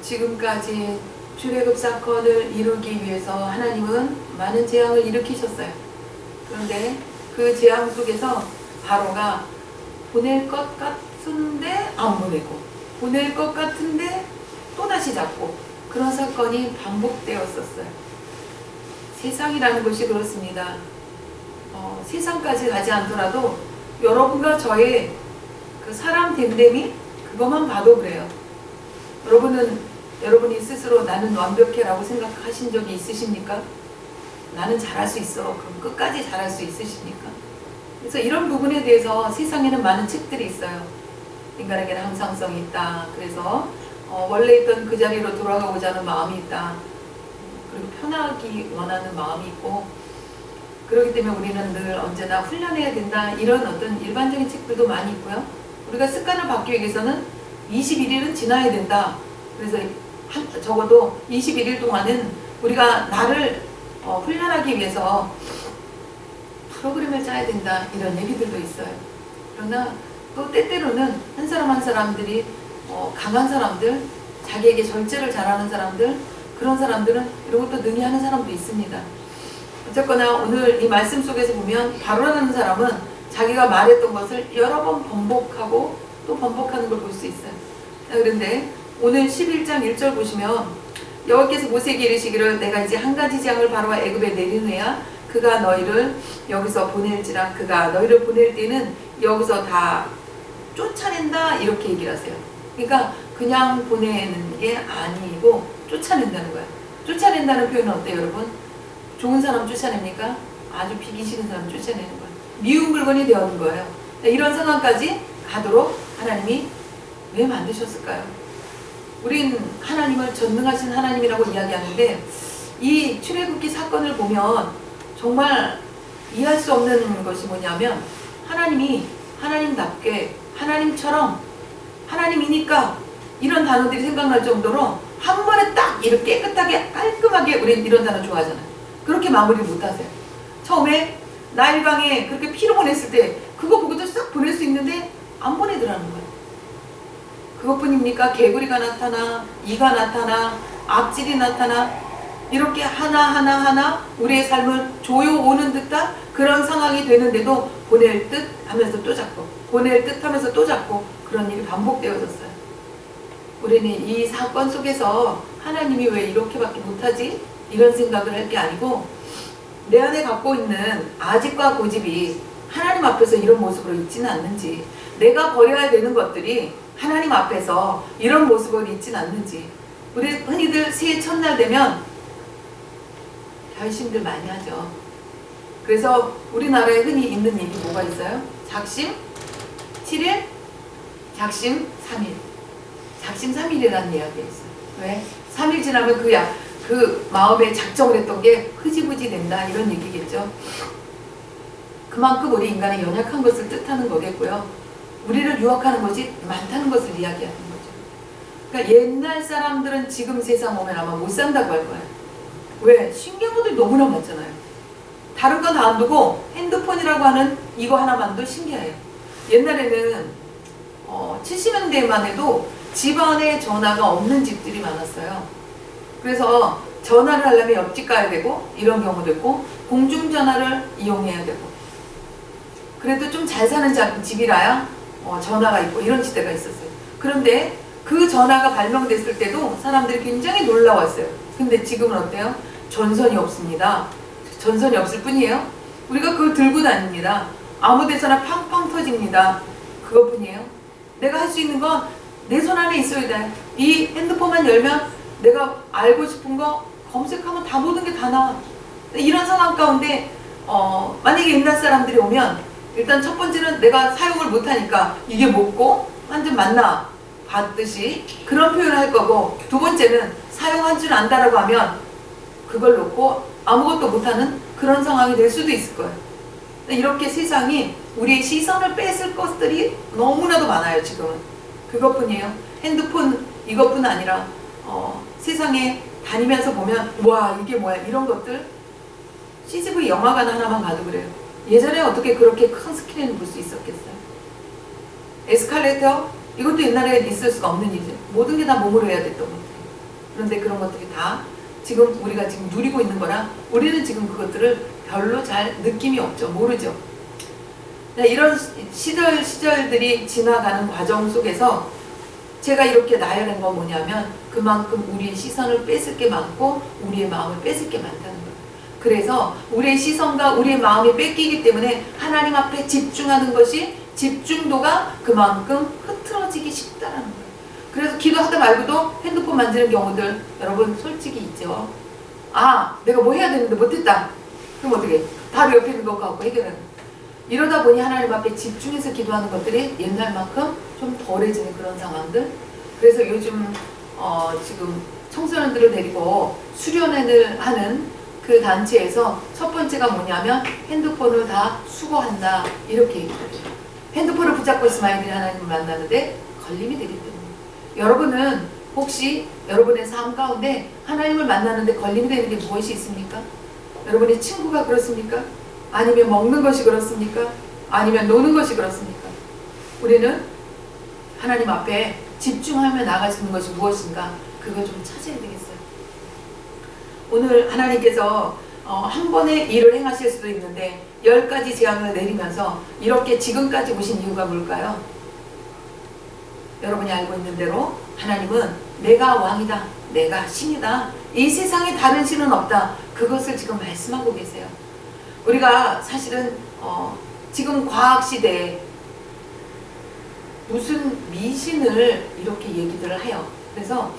지금까지 출애굽 사건을 이루기 위해서 하나님은 많은 재앙을 일으키셨어요. 그런데 그 재앙 속에서 바로가 보낼 것 같은데 안 보내고, 보낼 것 같은데 또다시 잡고, 그런 사건이 반복되었었어요. 세상이라는 것이 그렇습니다. 세상까지 가지 않더라도 여러분과 저의 그 사람 됨됨이 그것만 봐도 그래요. 여러분이 스스로 나는 완벽해라고 생각하신 적이 있으십니까? 나는 잘할 수 있어. 그럼 끝까지 잘할 수 있으십니까? 그래서 이런 부분에 대해서 세상에는 많은 책들이 있어요. 인간에게는 항상성이 있다. 그래서 원래 있던 그 자리로 돌아가고자 하는 마음이 있다. 그리고 편하기 원하는 마음이 있고, 그렇기 때문에 우리는 늘 언제나 훈련해야 된다. 이런 어떤 일반적인 책들도 많이 있고요. 우리가 습관을 바뀌기 위해서는 21일은 지나야 된다. 그래서 적어도 21일 동안은 우리가 나를 훈련하기 위해서 프로그램을 짜야 된다. 이런 얘기들도 있어요. 그러나 또 때때로는 한 사람 한 사람들이 강한 사람들, 자기에게 절제를 잘하는 사람들, 그런 사람들은 이런 것도 능히 하는 사람도 있습니다. 어쨌거나 오늘 이 말씀 속에서 보면 바로라는 사람은 자기가 말했던 것을 여러 번 번복하고 또 번복하는 걸 볼 수 있어요. 그런데 오늘 11장 1절 보시면 여호와께서 모세에게 이르시기를 내가 이제 한 가지 재앙을 바로와 애굽에 내리느냐 그가 너희를 여기서 보낼지라. 그가 너희를 보낼 때는 여기서 다 쫓아낸다 이렇게 얘기를 하세요. 그러니까 그냥 보내는 게 아니고 쫓아낸다는 거예요. 쫓아낸다는 표현은 어때요 여러분? 좋은 사람 쫓아냅니까? 아주 비기 싫은 사람 쫓아내는 거예요. 미운 물건이 되어는 거예요. 이런 상황까지 가도록 하나님이 왜 만드셨을까요? 우린 하나님을 전능하신 하나님이라고 이야기하는데 이 출애굽기 사건을 보면 정말 이해할 수 없는 것이 뭐냐면 하나님이 하나님답게 하나님처럼 하나님이니까 이런 단어들이 생각날 정도로 한 번에 딱 이렇게 깨끗하게 깔끔하게 우린 이런 단어 좋아하잖아요. 그렇게 마무리를 못하세요. 처음에 나일강에 그렇게 피로 보냈을 때 그거 보고도 싹 보낼 수 있는데 안 보내더라는 거예요. 그것뿐입니까? 개구리가 나타나, 이가 나타나, 악질이 나타나 이렇게 하나하나 우리의 삶을 조여오는 듯한 그런 상황이 되는데도 보낼 듯 하면서 또 잡고 보낼 듯 하면서 또 잡고 그런 일이 반복되어졌어요. 우리는 이 사건 속에서 하나님이 왜 이렇게밖에 못하지? 이런 생각을 할 게 아니고 내 안에 갖고 있는 아집과 고집이 하나님 앞에서 이런 모습으로 있지는 않는지, 내가 버려야 되는 것들이 하나님 앞에서 이런 모습으로 있지는 않는지. 우리 흔히들 새해 첫날 되면 결심들 많이 하죠. 그래서 우리나라에 흔히 있는 얘기 뭐가 있어요? 작심 7일, 작심 3일. 작심 3일이라는 이야기가 있어요. 왜? 3일 지나면 그 마음에 작정을 했던 게 흐지부지 된다 이런 얘기겠죠. 그만큼 우리 인간의 연약한 것을 뜻하는 거겠고요. 우리를 유혹하는 것이 많다는 것을 이야기하는 거죠. 그러니까 옛날 사람들은 지금 세상 오면 아마 못 산다고 할 거예요. 왜? 신기한 것들이 너무나 많잖아요. 다른 건 다 안 두고 핸드폰이라고 하는 이거 하나만도 신기해요. 옛날에는 70년대만 해도 집안에 전화가 없는 집들이 많았어요. 그래서 전화를 하려면 옆집 가야 되고 이런 경우도 있고 공중전화를 이용해야 되고 그래도 좀 잘 사는 집이라야 전화가 있고 이런 시대가 있었어요. 그런데 그 전화가 발명됐을 때도 사람들이 굉장히 놀라웠어요. 근데 지금은 어때요? 전선이 없습니다. 전선이 없을 뿐이에요. 우리가 그걸 들고 다닙니다. 아무 데서나 팡팡 터집니다. 그것뿐이에요. 내가 할 수 있는 건 내 손 안에 있어야 돼. 이 핸드폰만 열면 내가 알고 싶은 거 검색하면 다 모든 게 다 나와. 이런 상황 가운데 만약에 옛날 사람들이 오면 일단 첫 번째는 내가 사용을 못하니까 이게 뭐고 완전 맞나 봤듯이 그런 표현을 할 거고, 두 번째는 사용한 줄 안다라고 하면 그걸 놓고 아무것도 못하는 그런 상황이 될 수도 있을 거예요. 이렇게 세상이 우리의 시선을 뺏을 것들이 너무나도 많아요. 지금은 그것뿐이에요. 핸드폰 이것뿐 아니라 세상에 다니면서 보면 와 이게 뭐야 이런 것들. CGV 영화관 하나만 가도 그래요. 예전에 어떻게 그렇게 큰 스크린을 볼 수 있었겠어요? 에스컬레이터 이것도 옛날에 있을 수가 없는 일이죠. 모든 게 다 몸으로 해야 됐던 것 같아요. 그런데 그런 것들이 다 지금 우리가 지금 누리고 있는 거라 우리는 지금 그것들을 별로 잘 느낌이 없죠. 모르죠. 이런 시절들이 지나가는 과정 속에서 제가 이렇게 나열한 건 뭐냐면 그만큼 우리의 시선을 뺏을 게 많고 우리의 마음을 뺏을 게 많다는 거예요. 그래서 우리의 시선과 우리의 마음이 뺏기기 때문에 하나님 앞에 집중하는 것이 집중도가 그만큼 흐트러지기 쉽다라는 거예요. 그래서 기도하다 말고도 핸드폰 만지는 경우들 여러분 솔직히 있죠. 아, 내가 뭐 해야 되는데 못했다. 그럼 어떻게? 바로 옆에 있는 거 갖고 해결하는 거예요. 이러다 보니 하나님 앞에 집중해서 기도하는 것들이 옛날만큼 좀 덜해지는 그런 상황들. 그래서 요즘 지금 청소년들을 데리고 수련회를 하는 그 단체에서 첫 번째가 뭐냐면 핸드폰을 다 수거한다 이렇게 얘기해요. 핸드폰을 붙잡고 있으면 아이들이 하나님을 만나는데 걸림이 되기 때문에 여러분은 혹시 여러분의 삶 가운데 하나님을 만나는데 걸림이 되는 게 무엇이 있습니까? 여러분의 친구가 그렇습니까? 아니면 먹는 것이 그렇습니까? 아니면 노는 것이 그렇습니까? 우리는 하나님 앞에 집중하며 나갈 수 있는 것이 무엇인가? 그걸 좀 찾아야 되겠어요. 오늘 하나님께서 한 번에 일을 행하실 수도 있는데 10가지 재앙을 내리면서 이렇게 지금까지 오신 이유가 뭘까요? 여러분이 알고 있는 대로 하나님은 내가 왕이다. 내가 신이다. 이 세상에 다른 신은 없다. 그것을 지금 말씀하고 계세요. 우리가 사실은 지금 과학시대에 무슨 미신을 이렇게 얘기들을 해요. 그래서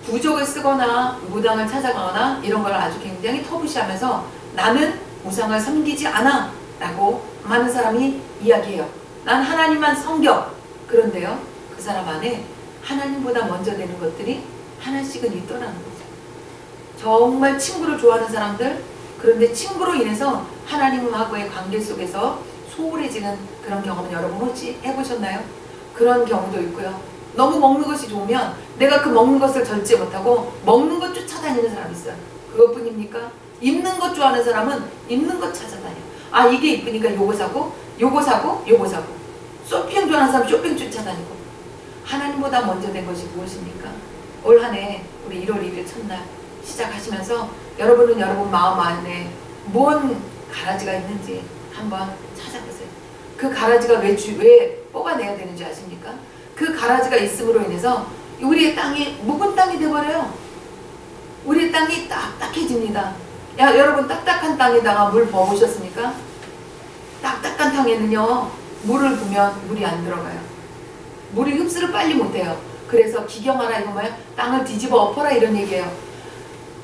부적을 쓰거나 무당을 찾아가거나 이런 걸 아주 굉장히 터부시하면서 나는 우상을 섬기지 않아 라고 많은 사람이 이야기해요. 난 하나님만 섬겨. 그런데요, 그 사람 안에 하나님보다 먼저 되는 것들이 하나씩은 있더라는 거죠. 정말 친구를 좋아하는 사람들, 그런데 친구로 인해서 하나님하고의 관계 속에서 소홀해지는 그런 경험은 여러분 혹시 해보셨나요? 그런 경우도 있고요. 너무 먹는 것이 좋으면 내가 그 먹는 것을 절제 못하고 먹는 것 쫓아다니는 사람이 있어요. 그것뿐입니까? 입는 것 좋아하는 사람은 입는 것 찾아다녀요. 아, 이게 이쁘니까 요거 사고 요거 사고 요거 사고. 쇼핑 좋아하는 사람 쇼핑 쫓아다니고. 하나님보다 먼저 된 것이 무엇입니까? 올 한 해 우리 1월 1일 첫날 시작하시면서 여러분은 여러분 마음 안에 뭔 가라지가 있는지 한번 찾아보세요. 그 가라지가 왜 뽑아내야 되는지 아십니까? 그 가라지가 있음으로 인해서 우리의 땅이 묵은 땅이 되어버려요. 우리의 땅이 딱딱해집니다. 여러분 딱딱한 땅에다가 물 부어보셨습니까? 딱딱한 땅에는요 물을 부으면 물이 안 들어가요. 물이 흡수를 빨리 못해요. 그래서 기경하라 이거 뭐야? 땅을 뒤집어 엎어라 이런 얘기예요.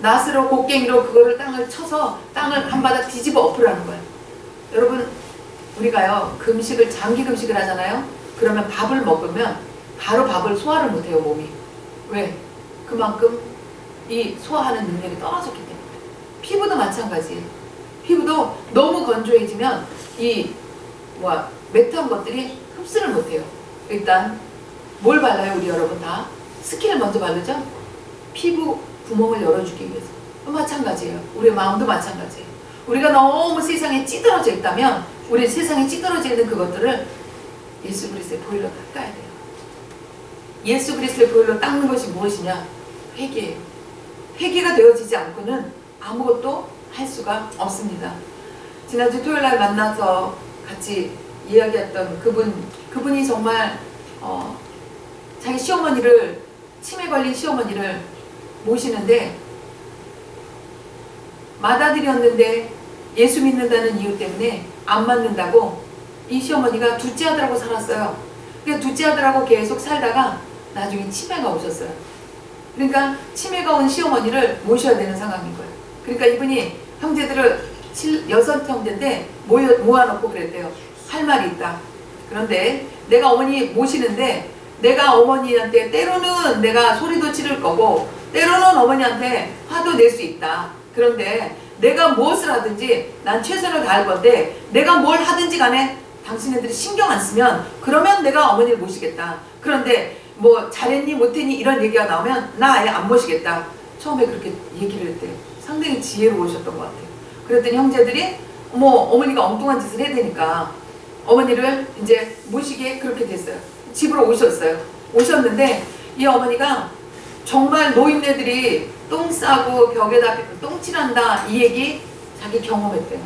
낫으로 곡괭이로 그거를 땅을 쳐서 땅을 한 바닥 뒤집어 엎으라는 거예요. 여러분 우리가요 금식을 장기 금식을 하잖아요. 그러면 밥을 먹으면 바로 밥을 소화를 못해요 몸이. 왜? 그만큼 이 소화하는 능력이 떨어졌기 때문에. 피부도 마찬가지예요. 피부도 너무 건조해지면 이 매트한 것들이 흡수를 못해요. 일단 뭘 발라요 우리 여러분 다? 스킨을 먼저 바르죠? 피부 구멍을 열어주기 위해서. 마찬가지예요. 우리의 마음도 마찬가지예요. 우리가 너무 세상에 찌들어져 있다면 우리 세상에 찌들어져 있는 그것들을 예수 그리스도의 보혈로 닦아야 돼요. 예수 그리스도의 보혈로 닦는 것이 무엇이냐? 회개예요. 회개가 되어지지 않고는 아무것도 할 수가 없습니다. 지난주 토요일날 만나서 같이 이야기했던 그분이 정말 자기 시어머니를 치매 걸린 시어머니를 모시는데 맏아들이었는데 예수 믿는다는 이유 때문에 안 맞는다고 이 시어머니가 둘째 아들하고 살았어요. 그래서 둘째 아들하고 계속 살다가 나중에 치매가 오셨어요. 그러니까 치매가 온 시어머니를 모셔야 되는 상황인 거예요. 그러니까 이분이 형제들을 6형제인데 모아놓고 그랬대요. 할 말이 있다. 그런데 내가 어머니 모시는데 내가 어머니한테 때로는 내가 소리도 지를 거고 때로는 어머니한테 화도 낼 수 있다. 그런데 내가 무엇을 하든지 난 최선을 다할 건데 내가 뭘 하든지 간에 당신네들이 신경 안 쓰면 그러면 내가 어머니를 모시겠다. 그런데 뭐 잘했니 못했니 이런 얘기가 나오면 나 아예 안 모시겠다. 처음에 그렇게 얘기를 했대요. 상당히 지혜로우셨던 것 같아요. 그랬더니 형제들이 어머니가 엉뚱한 짓을 해야 되니까 어머니를 이제 모시게 그렇게 됐어요. 집으로 오셨어요. 오셨는데 이 어머니가 정말 노인네들이 똥 싸고 벽에다 똥 칠한다 이 얘기 자기 경험했대요.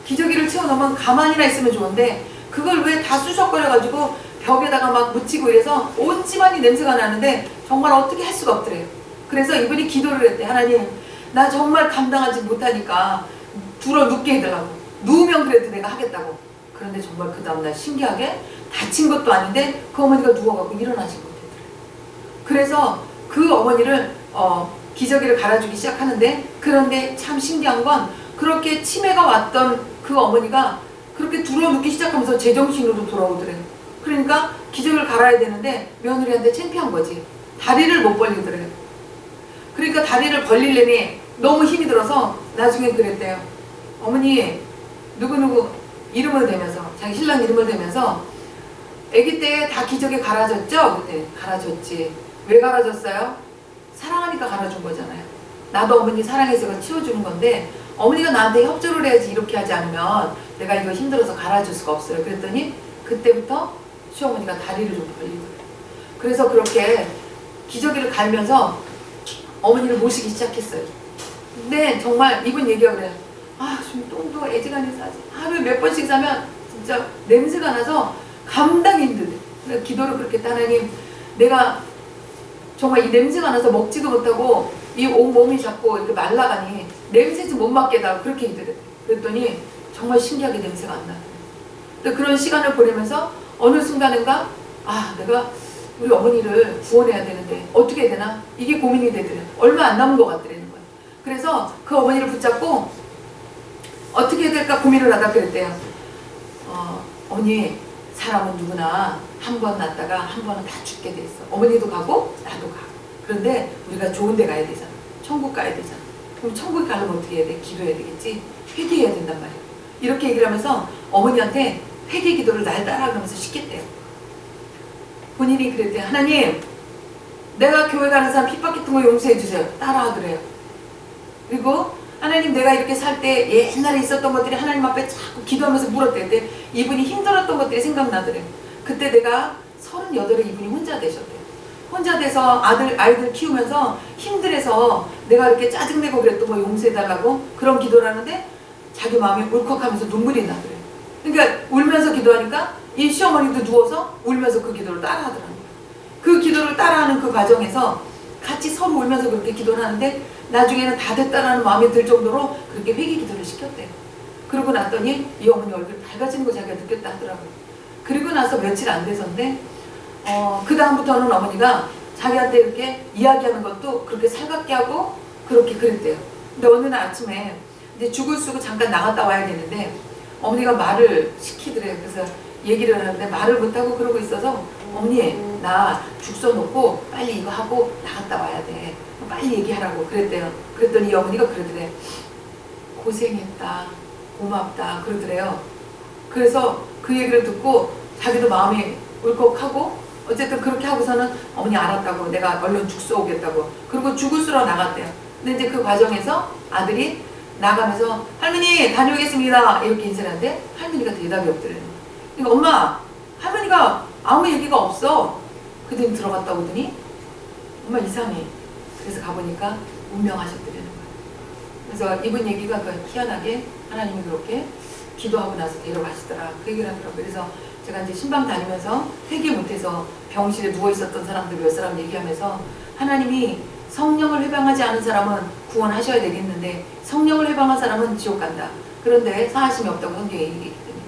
기저귀를 채워놓으면 가만히나 있으면 좋은데 그걸 왜 다 쑤셔거려가지고 벽에다가 막 묻히고 이래서 온 집안이 냄새가 나는데 정말 어떻게 할 수가 없더래요. 그래서 이분이 기도를 했대. 하나님, 나 정말 감당하지 못하니까 둘어 눕게 해달라고. 누우면 그래도 내가 하겠다고. 그런데 정말 그 다음날 신기하게 다친 것도 아닌데 그 어머니가 누워갖고 일어나지 못했더래요. 그래서 그 어머니를 기저귀를 갈아주기 시작하는데, 그런데 참 신기한 건 그렇게 치매가 왔던 그 어머니가 그렇게 둘어 눕기 시작하면서 제정신으로 돌아오더래요. 그러니까 기저귀를 갈아야 되는데 며느리한테 창피한 거지. 다리를 못 벌리더래요. 그러니까 다리를 벌리려니 너무 힘이 들어서 나중에 그랬대요. 어머니 누구누구 이름을 대면서, 자기 신랑 이름을 대면서 아기 때 다 기저귀 갈아줬죠? 그때 갈아줬지. 왜 갈아줬어요? 사랑하니까 갈아준 거잖아요. 나도 어머니 사랑해서 치워주는 건데 어머니가 나한테 협조를 해야지. 이렇게 하지 않으면 내가 이거 힘들어서 갈아줄 수가 없어요. 그랬더니 그때부터 시어머니가 다리를 좀 벌리더래요. 그래서 그렇게 기저귀를 갈면서 어머니를 모시기 시작했어요. 근데 정말 이분 얘기가 그래요. 아, 좀 똥도 애지간히 싸지. 하루에 몇 번씩 싸면 진짜 냄새가 나서 감당이 힘들대. 그래서 기도를 그렇게 했다. 하나님, 내가 정말 이 냄새가 나서 먹지도 못하고 이 온몸이 자꾸 이렇게 말라가니 냄새 좀 못 맡게 해달라고 그렇게 기도했대. 그랬더니 정말 신기하게 냄새가 안 나요. 근데 그런 시간을 보내면서 어느 순간인가 내가 우리 어머니를 구원해야 되는데 어떻게 해야 되나? 이게 고민이 되더래요. 얼마 안 남은 것 같더라는 거예요. 그래서 그 어머니를 붙잡고 어떻게 해야 될까 고민을 하다 그랬대요. 어머니, 사람은 누구나 한 번 낳다가 한 번은 다 죽게 돼 있어. 어머니도 가고 나도 가. 그런데 우리가 좋은 데 가야 되잖아. 천국 가야 되잖아. 그럼 천국 가려면 어떻게 해야 돼? 기도해야 되겠지? 회개해야 된단 말이에요. 이렇게 얘기를 하면서 어머니한테 회개 기도를 날 따라가면서 시켰대요. 본인이 그랬대요. 하나님, 내가 교회 가는 사람 핍박했던 거 용서해 주세요. 따라하더래요. 그리고 하나님, 내가 이렇게 살 때 옛날에 있었던 것들이 하나님 앞에 자꾸 기도하면서 물었대요. 그때 이분이 힘들었던 것들이 생각나더래요. 그때 내가 38에 이분이 혼자 되셨대요. 혼자 돼서 아이들 키우면서 힘들어서 내가 이렇게 짜증내고 그랬던 거 용서해달라고 그런 기도를 하는데 자기 마음이 울컥하면서 눈물이 나더래요. 그러니까 울면서 기도하니까 이 시어머니도 누워서 울면서 그 기도를 따라하더라고요. 그 기도를 따라하는 그 과정에서 같이 서로 울면서 그렇게 기도를 하는데 나중에는 다 됐다라는 마음이 들 정도로 그렇게 회개 기도를 시켰대요. 그러고 났더니 이 어머니 얼굴이 밝아지는 거 자기가 느꼈다 하더라고요. 그리고 나서 며칠 안 돼서인데 그 다음부터는 어머니가 자기한테 이렇게 이야기하는 것도 그렇게 살갑게 하고 그렇게 그랬대요. 근데 어느 날 아침에 이제 죽을 쓰고 잠깐 나갔다 와야 되는데 어머니가 말을 시키더래요. 그래서 얘기를 하는데 말을 못하고 그러고 있어서 어머니, 나 죽 써놓고 빨리 이거 하고 나갔다 와야 돼. 빨리 얘기하라고 그랬대요. 그랬더니 이 어머니가 그러더래. 고생했다. 고맙다. 그러더래요. 그래서 그 얘기를 듣고 자기도 마음이 울컥하고 어쨌든 그렇게 하고서는 어머니 알았다고, 내가 얼른 죽 쏘오겠다고, 그리고 죽을 쓰러 나갔대요. 근데 이제 그 과정에서 아들이 나가면서 할머니 다녀오겠습니다 이렇게 인사를 하는데 할머니가 대답이 없더래요. 그러니까 엄마, 할머니가 아무 얘기가 없어. 그랬더니 들어갔다 오더니 엄마 이상해. 그래서 가보니까 운명하셨더라는 거예요. 그래서 이분 얘기가 희한하게 하나님이 그렇게 기도하고 나서 데려가시더라 그 얘기를 하더라고요. 그래서 제가 이제 신방 다니면서 회개 못해서 병실에 누워있었던 사람들 몇 사람 얘기하면서 하나님이 성령을 회방하지 않은 사람은 구원하셔야 되겠는데 성령을 회방한 사람은 지옥 간다. 그런데 사하심이 없다고 성경에 얘기했기 때문에.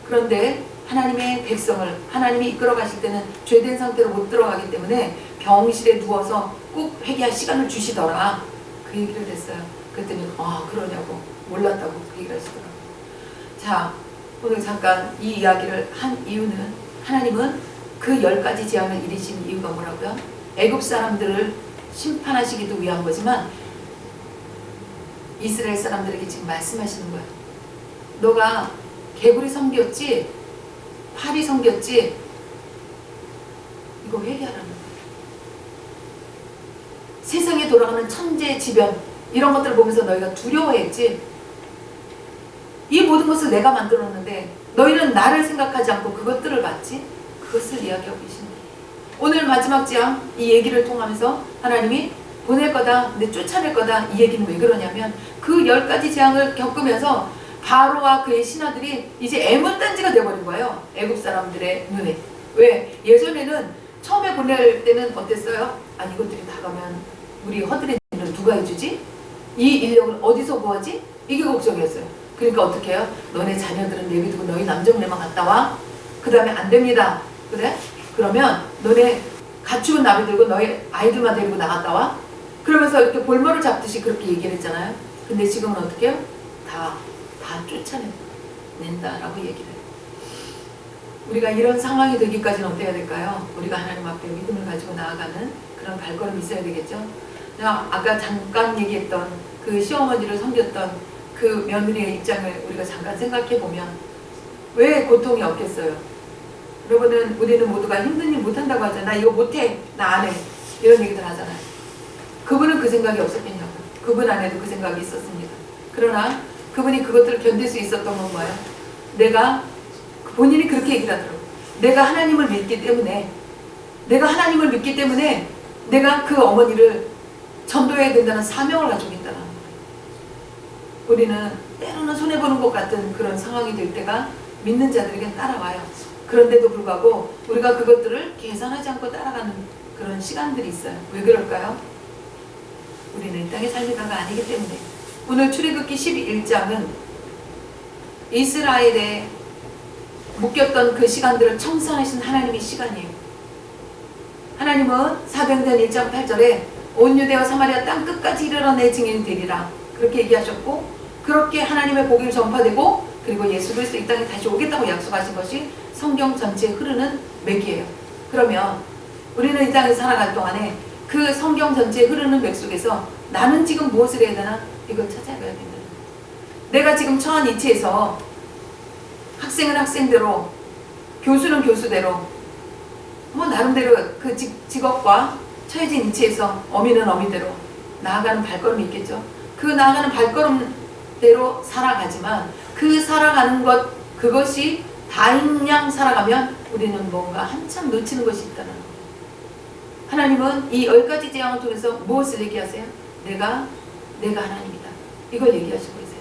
그런데 하나님의 백성을 하나님이 이끌어 가실 때는 죄된 상태로 못 들어가기 때문에 병실에 누워서 꼭 회개할 시간을 주시더라. 그 얘기를 했어요. 그랬더니 그러냐고 몰랐다고 그 얘기를 하시더라고요. 자, 오늘 잠깐 이 이야기를 한 이유는 하나님은 그 10가지 재앙을 일으신 이유가 뭐라고요? 애굽 사람들을 심판하시기도 위한 거지만 이스라엘 사람들에게 지금 말씀하시는 거예요. 너가 개구리 섬겼지? 파리 섬겼지? 이거 회개하라는 거예요. 세상에 돌아가는 천재지변 이런 것들을 보면서 너희가 두려워했지? 이 모든 것을 내가 만들었는데 너희는 나를 생각하지 않고 그것들을 봤지? 그것을 이야기하고 계십니다. 오늘 마지막 재앙 이 얘기를 통하면서 하나님이 보낼 거다, 근데 쫓아낼 거다, 이 얘기는 왜 그러냐면 그 10가지 재앙을 겪으면서 바로와 그의 신하들이 이제 애물단지가 돼버린 거예요. 애굽 사람들의 눈에. 왜? 예전에는 처음에 보낼 때는 어땠어요? 아니 이것들이 다 가면 우리 허들의 일을 누가 해주지? 이 인력을 어디서 구하지? 이게 걱정이었어요. 그러니까 어떻게 해요? 너네 자녀들은 내비두고 너희 남정네만 갔다 와? 그 다음에 안 됩니다. 그래? 그러면 너네 가축은 나비들고 너희 아이들만 데리고 나갔다 와? 그러면서 이렇게 볼모를 잡듯이 그렇게 얘기를 했잖아요. 근데 지금은 어떻게 해요? 다 쫓아낸다라고 얘기를 해요. 우리가 이런 상황이 되기까지는 어떻게 해야 될까요? 우리가 하나님 앞에 믿음을 가지고 나아가는 그런 발걸음이 있어야 되겠죠. 내가 아까 잠깐 얘기했던 그 시어머니를 섬겼던 그 며느리의 입장을 우리가 잠깐 생각해 보면 왜 고통이 없겠어요? 여러분은 우리는 모두가 힘든 일 못한다고 하잖아요. 나 이거 못해, 나 안 해, 이런 얘기들 하잖아요. 그분은 그 생각이 없었겠냐고. 그분 안에도 그 생각이 있었습니다. 그러나 그분이 그것들을 견딜 수 있었던 건 뭐예요? 내가 본인이 그렇게 얘기를 하더라고요. 내가 하나님을 믿기 때문에 내가 그 어머니를 전도해야 된다는 사명을 가지고 있다는 거예요. 우리는 때로는 손해보는 것 같은 그런 상황이 될 때가 믿는 자들에게 따라와요. 그런데도 불구하고 우리가 그것들을 계산하지 않고 따라가는 그런 시간들이 있어요. 왜 그럴까요? 우리는 이 땅의 삶이 다가 아니기 때문에. 오늘 출애굽기 12장은 이스라엘에 묶였던 그 시간들을 청산하신 하나님의 시간이에요. 하나님은 사도행전 1장 8절에 온 유대와 사마리아 땅 끝까지 이르러 내 증인이 되리라 그렇게 얘기하셨고, 그렇게 하나님의 복음이 전파되고 그리고 예수 그리스도 이 땅에 다시 오겠다고 약속하신 것이 성경 전체에 흐르는 맥이에요. 그러면 우리는 이 땅에 살아갈 동안에 그 성경 전체에 흐르는 맥 속에서 나는 지금 무엇을 해야 되나? 이걸 찾아가야 된다. 내가 지금 처한 이치에서 학생은 학생대로, 교수는 교수대로, 뭐 나름대로 그 직업과 처해진 이치에서 어미는 어미대로 나아가는 발걸음이 있겠죠. 그 나아가는 발걸음대로 살아가지만 그 살아가는 것, 그것이 다인 양 살아가면 우리는 뭔가 한참 놓치는 것이 있다는 거예요. 하나님은 이 10가지 재앙을 통해서 무엇을 얘기하세요? 내가 하나님이다. 이걸 얘기하시고 계세요.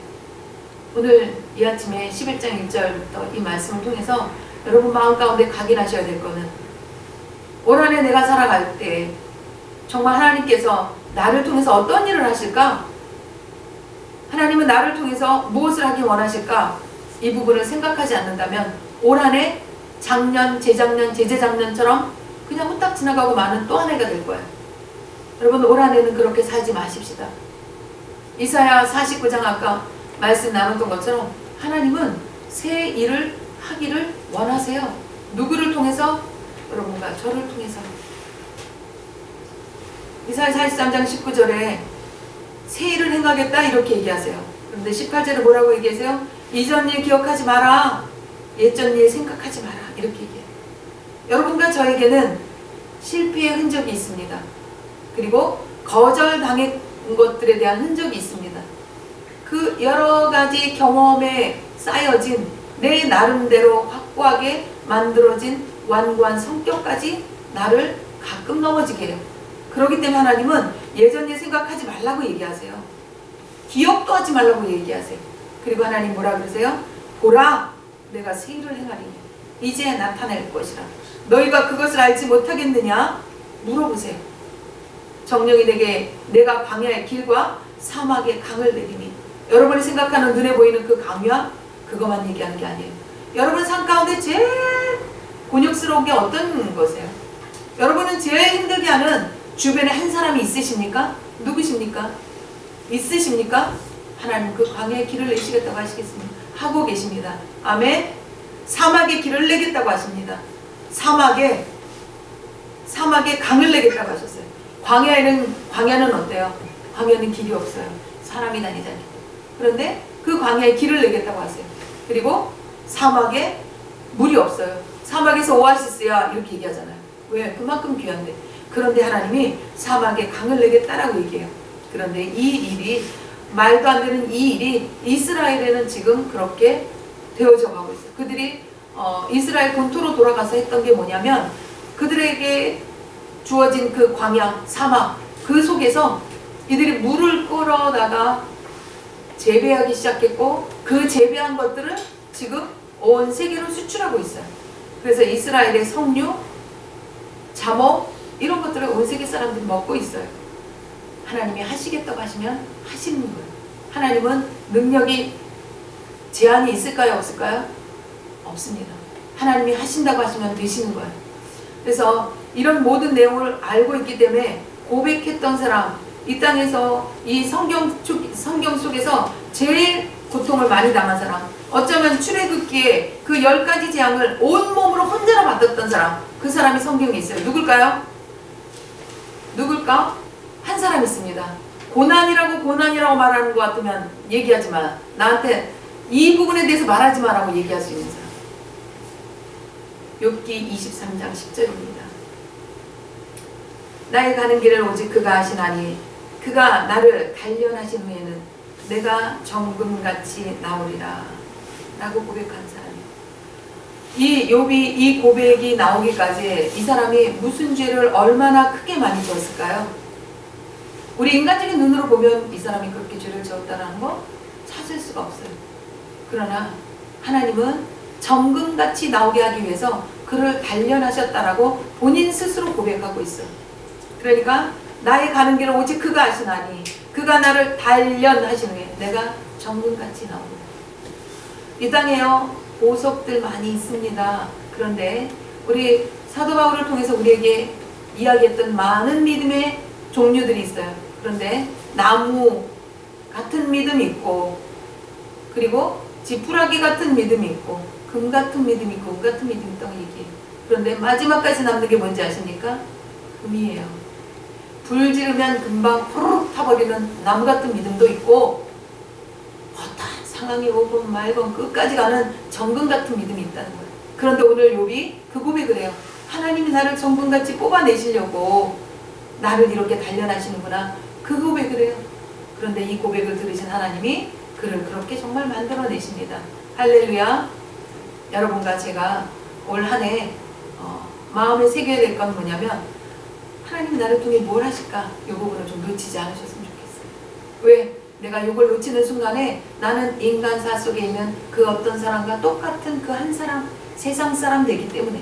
오늘 이 아침에 11장 1절부터 이 말씀을 통해서 여러분 마음 가운데 각인하셔야 될 거는, 올 한해 내가 살아갈 때 정말 하나님께서 나를 통해서 어떤 일을 하실까? 하나님은 나를 통해서 무엇을 하기 원하실까? 이 부분을 생각하지 않는다면 올 한해 작년, 재작년, 재재작년처럼 그냥 후딱 지나가고 마는 또 한 해가 될 거예요. 여러분 올 한해는 그렇게 살지 마십시다. 이사야 49장 아까 말씀 나눴던 것처럼 하나님은 새 일을 하기를 원하세요. 누구를 통해서? 여러분과 저를 통해서. 이사야 43장 19절에 새 일을 행하겠다 이렇게 얘기하세요. 그런데 18절에 뭐라고 얘기하세요? 이전 일 기억하지 마라, 옛전 일 생각하지 마라 이렇게 얘기해요. 여러분과 저에게는 실패의 흔적이 있습니다. 그리고 거절당한 것들에 대한 흔적이 있습니다. 그 여러 가지 경험에 쌓여진 내 나름대로 확고하게 만들어진 완고한 성격까지 나를 가끔 넘어지게 해요. 그렇기 때문에 하나님은 예전 일 생각하지 말라고 얘기하세요. 기억도 하지 말라고 얘기하세요. 그리고 하나님 뭐라 그러세요? 보라, 내가 새 일을 행하리니 이제 나타낼 것이라. 너희가 그것을 알지 못하겠느냐? 물어보세요. 정령이 내게 내가 광야의 길과 사막의 강을 내리니, 여러분이 생각하는 눈에 보이는 그 강야, 그것만 얘기하는 게 아니에요. 여러분 삶 가운데 제일 곤욕스러운 게 어떤 거세요? 여러분은 제일 힘들게 하는 주변에 한 사람이 있으십니까? 누구십니까? 있으십니까? 하나님 그 광야의 길을 내시겠다고 하시겠습니다. 하고 계십니다. 아멘. 사막의 길을 내겠다고 하십니다. 사막에 강을 내겠다고 하셨어요. 광야는 어때요? 광야는 길이 없어요. 사람이 다니잖아요. 그런데 그 광야의 길을 내겠다고 하세요. 그리고 사막에 물이 없어요. 사막에서 오아시스야 이렇게 얘기하잖아요. 왜? 그만큼 귀한데. 그런데 하나님이 사막에 강을 내겠다라고 얘기해요. 그런데 이 일이, 말도 안 되는 이 일이 이스라엘에는 지금 그렇게 되어져 가고 있어요. 그들이 이스라엘 본토로 돌아가서 했던 게 뭐냐면, 그들에게 주어진 그 광야, 사막, 그 속에서 이들이 물을 끌어다가 재배하기 시작했고, 그 재배한 것들을 지금 온 세계로 수출하고 있어요. 그래서 이스라엘의 석류, 자목 이런 것들을 온 세계 사람들이 먹고 있어요. 하나님이 하시겠다고 하시면 하시는 거예요. 하나님은 능력이 제한이 있을까요? 없을까요? 없습니다. 하나님이 하신다고 하시면 되시는 거예요. 그래서 이런 모든 내용을 알고 있기 때문에 고백했던 사람, 이 땅에서 이 성경 속에서 제일 고통을 많이 당한 사람, 어쩌면 출애굽기에 그 10가지 재앙을 온몸으로 혼자로 받았던 사람, 그 사람이 성경에 있어요. 누굴까요? 누굴까? 한 사람 있습니다. 고난이라고 말하는 것 같으면 얘기하지 마. 나한테 이 부분에 대해서 말하지 마라고 얘기할 수 있는 사람. 욥기 23장 10절입니다. 나의 가는 길을 오직 그가 아시나니 그가 나를 단련하신 후에는 내가 정금같이 나오리라 라고 고백한 사람이에요. 이 욥이 이 고백이 나오기까지 이 사람이 무슨 죄를 얼마나 크게 많이 지었을까요? 우리 인간적인 눈으로 보면 이 사람이 그렇게 죄를 지었다는 거 찾을 수가 없어요. 그러나 하나님은 정금같이 나오게 하기 위해서 그를 단련하셨다라고 본인 스스로 고백하고 있어요. 그러니까 나의 가는 길은 오직 그가 아시나니 그가 나를 단련하신 후에 내가 정금같이 나오리라. 이 땅에요 보석들 많이 있습니다. 그런데 우리 사도 바울을 통해서 우리에게 이야기했던 많은 믿음의 종류들이 있어요. 그런데 나무 같은 믿음이 있고, 그리고 지푸라기 같은 믿음이 있고, 금 같은 믿음이 있고, 은 같은 믿음이 있다고 얘기해요. 그런데 마지막까지 남는 게 뭔지 아십니까? 금이에요. 불 지르면 금방 포르륵 타버리는 나무 같은 믿음도 있고, 어떠한 상황이 오건 말건 끝까지 가는 정금 같은 믿음이 있다는 거예요. 그런데 오늘 욥이 그 고백을 해요. 하나님이 나를 정금같이 뽑아내시려고 나를 이렇게 단련하시는구나. 그 고백을 해요. 그런데 이 고백을 들으신 하나님이 그를 그렇게 정말 만들어내십니다. 할렐루야. 여러분과 제가 올 한 해 마음에 새겨야 될 건 뭐냐면 하나님이 나를 통해 뭘 하실까? 이 부분을 좀 놓치지 않으셨으면 좋겠어요. 왜? 내가 이걸 놓치는 순간에 나는 인간사 속에 있는 그 어떤 사람과 똑같은 그 한 사람, 세상 사람 되기 때문에.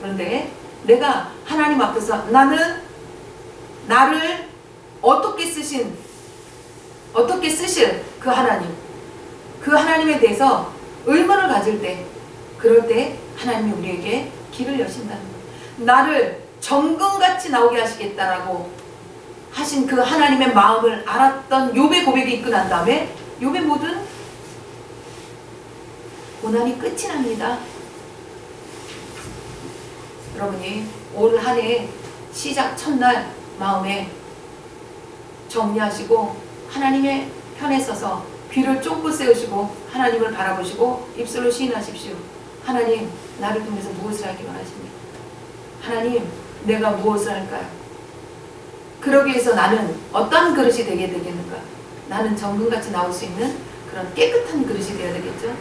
그런데 내가 하나님 앞에서 나는 나를 어떻게 쓰실 그 하나님, 그 하나님에 대해서 의문을 가질 때, 그럴 때 하나님이 우리에게 길을 여신다는 거예요. 나를 정금같이 나오게 하시겠다라고 하신 그 하나님의 마음을 알았던 욥의 고백이 있고 난 다음에 욥의 모든 고난이 끝이 납니다. 여러분이 올 한 해 시작 첫날 마음에 정리하시고 하나님의 편에 서서 귀를 쫑긋 세우시고 하나님을 바라보시고 입술로 시인하십시오. 하나님, 나를 통해서 무엇을 하기 원하십니까? 하나님, 내가 무엇을 할까요? 그러기 위해서 나는 어떤 그릇이 되게 되겠는가? 나는 정금같이 나올 수 있는 그런 깨끗한 그릇이 되어야 되겠죠?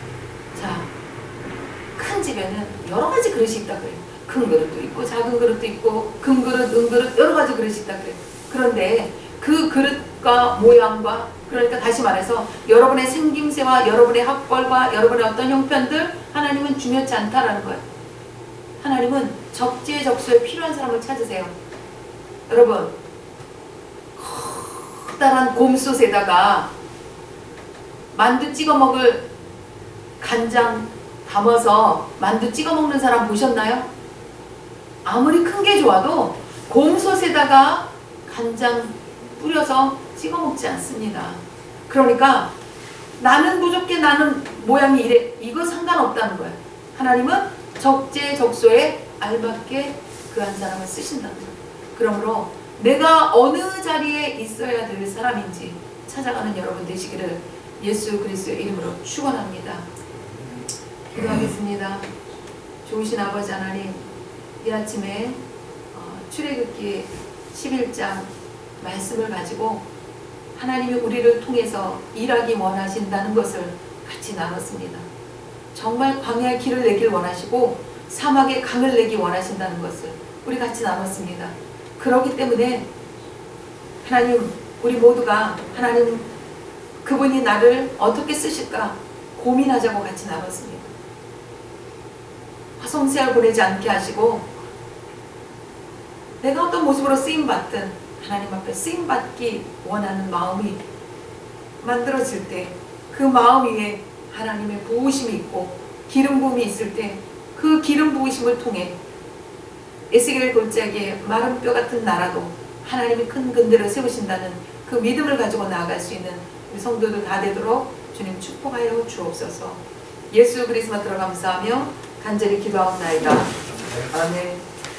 자, 큰 집에는 여러 가지 그릇이 있다 그래요. 큰 그릇도 있고 작은 그릇도 있고 금 그릇, 은 그릇 여러 가지 그릇이 있다 그래요. 그런데 그 그릇과 모양과, 그러니까 다시 말해서 여러분의 생김새와 여러분의 학벌과 여러분의 어떤 형편들 하나님은 중요치 않다라는 거예요. 하나님은 적재적소에 필요한 사람을 찾으세요. 여러분, 커다란 곰솥에다가 만두 찍어 먹을 간장 담아서 만두 찍어 먹는 사람 보셨나요? 아무리 큰 게 좋아도 곰솥에다가 간장 뿌려서 찍어 먹지 않습니다. 그러니까 나는 부족해, 나는 모양이 이래, 이거 상관없다는 거예요. 하나님은 적재적소에 알맞게 그 한 사람을 쓰신다는 거예요. 그러므로 내가 어느 자리에 있어야 될 사람인지 찾아가는 여러분 되시기를 예수 그리스도의 이름으로 축원합니다. 기도하겠습니다. 좋으신 아버지 하나님, 이 아침에 출애굽기 11장 말씀을 가지고 하나님이 우리를 통해서 일하기 원하신다는 것을 같이 나눴습니다. 정말 광야의 길을 내길 원하시고 사막에 강을 내기 원하신다는 것을 우리 같이 나눴습니다. 그렇기 때문에 하나님, 우리 모두가 하나님 그분이 나를 어떻게 쓰실까 고민하자고 같이 나눴습니다. 화성세월 보내지 않게 하시고 내가 어떤 모습으로 쓰임받든 하나님 앞에 쓰임받기 원하는 마음이 만들어질 때 그 마음 위에 하나님의 부으심이 있고 기름 부음이 있을 때 그 기름 부으심을 통해 에스겔 골짜기에 마른 뼈 같은 나라도 하나님이 큰 근들을 세우신다는 그 믿음을 가지고 나아갈 수 있는 우리 성도들 다 되도록 주님 축복하여 주옵소서. 예수 그리스도 들어 감사하며 간절히 기도하옵나이다. 아멘.